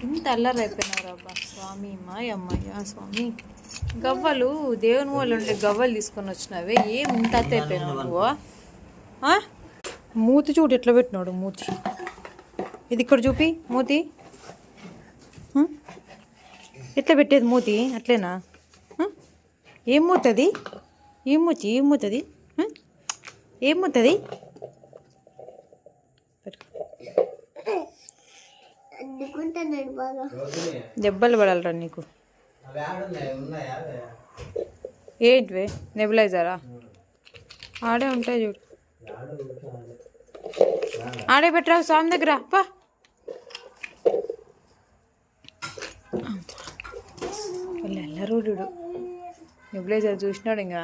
ఇంత అల్లరి అయిపోయినారు అబ్బా స్వామి అమ్మయ్య స్వామి. గవ్వలు దేవుని వాళ్ళు ఉండే గవ్వలు తీసుకొని వచ్చినవే ఏం ఇంత అత్త అయిపోయినావు నువ్వు? మూతి చూడు ఎట్లా పెట్టినాడు మూతి. ఇది ఇక్కడ చూపి మూతి ఎట్లా పెట్టేది మూతి అట్లేనా? ఏం మూతుంది? ఏం మూతుంది? ఏం మూతుంది? దెబ్బలు పడాలరా నీకు. ఏంటివే నెబులైజరా? ఆడే ఉంటాయి చూడు. ఆడే పెట్టరా స్వామి దగ్గర పా. ఎల్లరుడు నెబులైజర్ చూసినాడు ఇంకా.